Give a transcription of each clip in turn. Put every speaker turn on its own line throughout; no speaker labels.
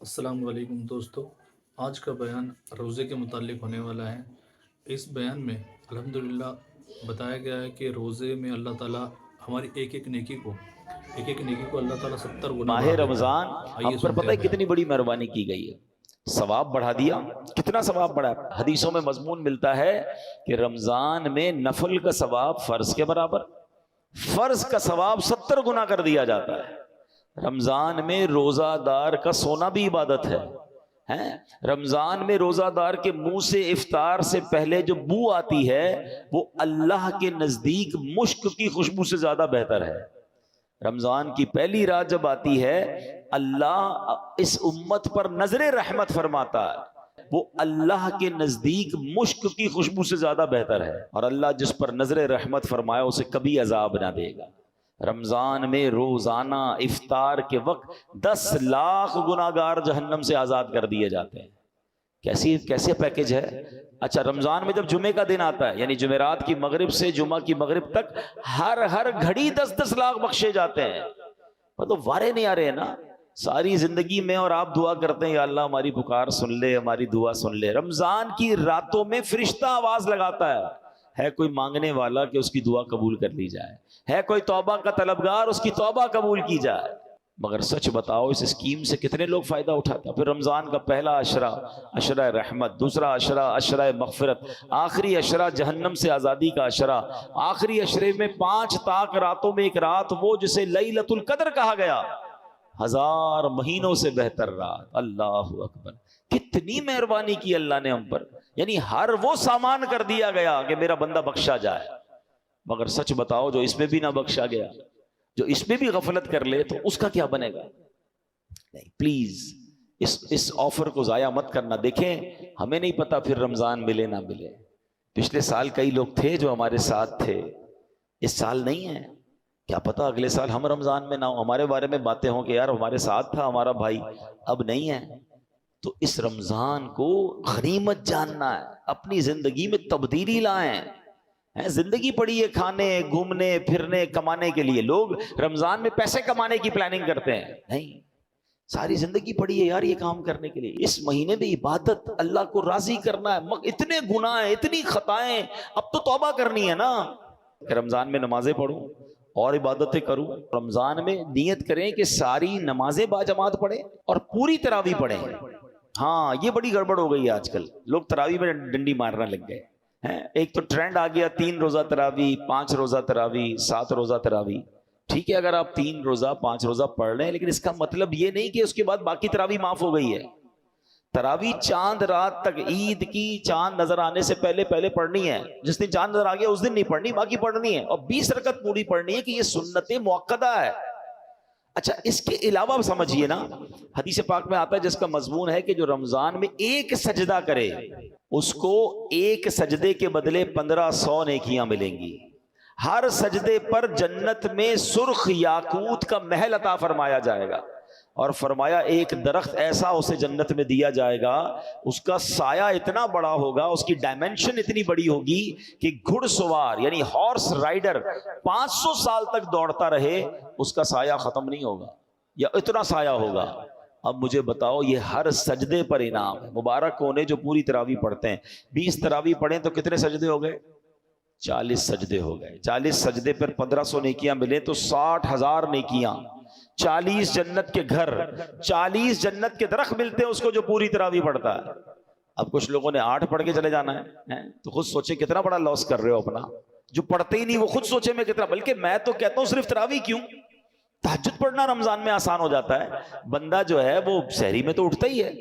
السلام علیکم دوستو، آج کا بیان روزے کے متعلق ہونے والا ہے۔ اس بیان میں الحمدللہ بتایا گیا ہے کہ روزے میں اللہ تعالیٰ ہماری ایک ایک نیکی کو اللہ تعالیٰ 70 گنا
ماہ
بڑھا دیتا
رمضان
ہے۔
ہم
آئیے
پر
سنتے
پتہ ہے
ہیں بیان۔
کتنی بڑی مہربانی کی گئی ہے، ثواب بڑھا دیا۔ کتنا ثواب بڑھا؟ حدیثوں میں مضمون ملتا ہے کہ رمضان میں نفل کا ثواب فرض کے برابر، فرض کا ثواب 70 گنا کر دیا جاتا ہے۔ رمضان میں روزہ دار کا سونا بھی عبادت ہے۔ رمضان میں روزہ دار کے منہ سے افطار سے پہلے جو بو آتی ہے وہ اللہ کے نزدیک مشک کی خوشبو سے زیادہ بہتر ہے۔ رمضان کی پہلی رات جب آتی ہے، اللہ اس امت پر نظر رحمت فرماتا ہے، وہ اللہ کے نزدیک مشک کی خوشبو سے زیادہ بہتر ہے، اور اللہ جس پر نظر رحمت فرمایا اسے کبھی عذاب نہ دے گا۔ رمضان میں روزانہ افطار کے وقت 10 لاکھ گناہگار جہنم سے آزاد کر دیے جاتے ہیں۔ کیسے پیکج ہے؟ اچھا، رمضان میں جب جمعے کا دن آتا ہے، یعنی جمعرات کی مغرب سے جمعہ کی مغرب تک ہر گھڑی 10 لاکھ بخشے جاتے ہیں۔ تو وارے نہیں آ رہے ہیں نا ساری زندگی میں، اور آپ دعا کرتے ہیں یا اللہ ہماری پکار سن لے، ہماری دعا سن لے۔ رمضان کی راتوں میں فرشتہ آواز لگاتا ہے کوئی مانگنے والا کہ اس کی دعا قبول کر لی جائے، ہے کوئی توبہ کا طلبگار اس کی توبہ قبول کی جائے۔ مگر سچ بتاؤ اس اسکیم سے کتنے لوگ فائدہ اٹھاتے ہیں؟ پھر رمضان کا پہلا عشرہ عشرہ رحمت، دوسرا عشرہ عشرہ مغفرت، آخری عشرہ جہنم سے آزادی کا عشرہ، آخری عشرے میں 5 طاق راتوں میں ایک رات، وہ جسے لیلۃ القدر کہا گیا، 1000 مہینوں سے بہتر رات۔ اللہ اکبر، کتنی مہربانی کی اللہ نے ہم پر، یعنی ہر وہ سامان کر دیا گیا کہ میرا بندہ بخشا جائے۔ مگر سچ بتاؤ جو اس میں بھی نہ بخشا گیا، جو اس میں بھی غفلت کر لے تو اس کا کیا بنے گا؟ نہیں، پلیز اس آفر کو ضائع مت کرنا۔ دیکھیں ہمیں نہیں پتا پھر رمضان ملے نہ ملے۔ پچھلے سال کئی لوگ تھے جو ہمارے ساتھ تھے، اس سال نہیں ہے، کیا پتا اگلے سال ہم رمضان میں نہ ہو، ہمارے بارے میں باتیں ہوں کہ یار ہمارے ساتھ تھا ہمارا بھائی، اب نہیں ہے۔ تو اس رمضان کو غنیمت جاننا ہے، اپنی زندگی میں تبدیلی لائیں۔ زندگی پڑی ہے کھانے گھومنے پھرنے کمانے کے لیے، لوگ رمضان میں پیسے کمانے کی پلاننگ کرتے ہیں، نہیں، ساری زندگی پڑی ہے یار یہ کام کرنے کے لیے۔ اس مہینے میں عبادت، اللہ کو راضی کرنا ہے، اتنے گناہ ہیں، اتنی خطائیں، اب تو توبہ کرنی ہے نا۔ کہ رمضان میں نمازیں پڑھوں اور عبادتیں کروں، رمضان میں نیت کریں کہ ساری نمازیں باجماعت پڑھیں اور پوری تراویح پڑھیں۔ ہاں یہ بڑی گڑبڑ ہو گئی ہے آج کل، لوگ تراویح میں ڈنڈی مارنا لگ گئے۔ ایک تو ٹرینڈ آ گیا 3 روزہ تراویح، 5 روزہ تراویح، 7 روزہ تراویح۔ ٹھیک ہے اگر آپ 3 روزہ 5 روزہ پڑھ رہے ہیں، لیکن اس کا مطلب یہ نہیں کہ اس کے بعد باقی تراویح معاف ہو گئی ہے۔ تراویح چاند رات تک، عید کی چاند نظر آنے سے پہلے پڑھنی ہے، جس دن چاند نظر آ گیا اس دن نہیں پڑھنی، باقی پڑھنی ہے، اور 20 رکعت پوری پڑھنی ہے، کہ یہ سنت مؤکدہ ہے۔ اچھا اس کے علاوہ سمجھیے نا، حدیث پاک میں آتا ہے جس کا مضمون ہے کہ جو رمضان میں ایک سجدہ کرے اس کو ایک سجدے کے بدلے 1500 نیکیاں ملیں گی۔ ہر سجدے پر جنت میں سرخ یاقوت کا محل عطا فرمایا جائے گا، اور فرمایا ایک درخت ایسا اسے جنت میں دیا جائے گا، اس کا سایہ اتنا بڑا ہوگا، اس کی ڈائمنشن اتنی بڑی ہوگی کہ گھڑ سوار یعنی ہارس رائڈر 500 سال تک دوڑتا رہے اس کا سایہ ختم نہیں ہوگا، یا اتنا سایہ ہوگا۔ اب مجھے بتاؤ یہ ہر سجدے پر انعام ہے۔ مبارک کونے جو پوری تراویح پڑھتے ہیں، 20 تراویح پڑھیں تو کتنے سجدے ہو گئے؟ 40 سجدے ہو گئے۔ 40 سجدے پر 1500 نیکیاں ملے تو 60,000 نیکیاں، 40 جنت کے گھر، 40 جنت کے درخت ملتے ہیں اس کو جو پوری تراویح پڑھتا ہے۔ اب کچھ لوگوں نے 8 پڑھ کے چلے جانا ہے، تو خود سوچے کتنا بڑا لاس کر رہے ہو اپنا۔ جو پڑھتے ہی نہیں وہ خود سوچے میں کتنا، بلکہ میں تو کہتا ہوں صرف تراویح کیوں، تہجد پڑھنا رمضان میں آسان ہو جاتا ہے۔ بندہ جو ہے وہ سحری میں تو اٹھتا ہی ہے،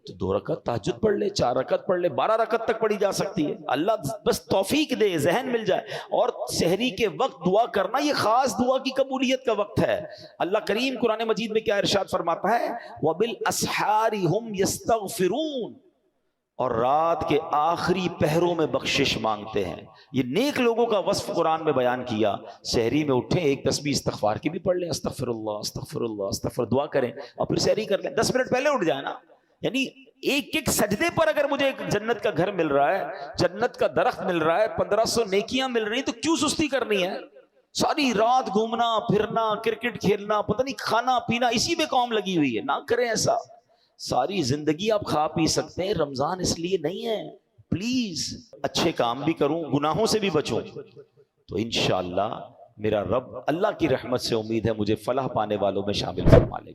تو 2 رکعت تہجد پڑھ لے، 4 رکعت پڑھ لے، 12 رکعت تک پڑھی جا سکتی ہے۔ اللہ بس توفیق دے، ذہن مل جائے۔ اور سحری کے وقت دعا کرنا یہ خاص دعا کی قبولیت کا وقت ہے۔ اللہ کریم قرآن مجید میں کیا ارشاد فرماتا ہے؟ وَبِالْأَسْحَارِ هُمْ يَسْتَغْفِرُونَ، اور رات کے آخری پہروں میں بخشش مانگتے ہیں۔ یہ نیک لوگوں کا وصف قرآن میں بیان کیا۔ سحری میں اٹھیں، ایک تسبیح استغفار کی بھی پڑھ لیں، استغفر اللہ استغفر اللہ استغفر، دعا کریں، اور پھر سحری کر لیں، 10 منٹ پہلے اٹھ جائیں نا۔ یعنی ایک ایک سجدے پر اگر مجھے ایک جنت کا گھر مل رہا ہے، جنت کا درخت مل رہا ہے، 1500 نیکیاں مل رہی، تو کیوں سستی کرنی ہے؟ ساری رات گھومنا پھرنا، کرکٹ کھیلنا، پتہ نہیں کھانا پینا، اسی میں قوم لگی ہوئی ہے، نہ کریں ایسا۔ ساری زندگی آپ کھا پی سکتے ہیں، رمضان اس لیے نہیں ہے. پلیز اچھے کام بھی کروں، گناہوں سے بھی بچوں، تو انشاءاللہ میرا رب اللہ کی رحمت سے امید ہے مجھے فلاح پانے والوں میں شامل فرما لے گا.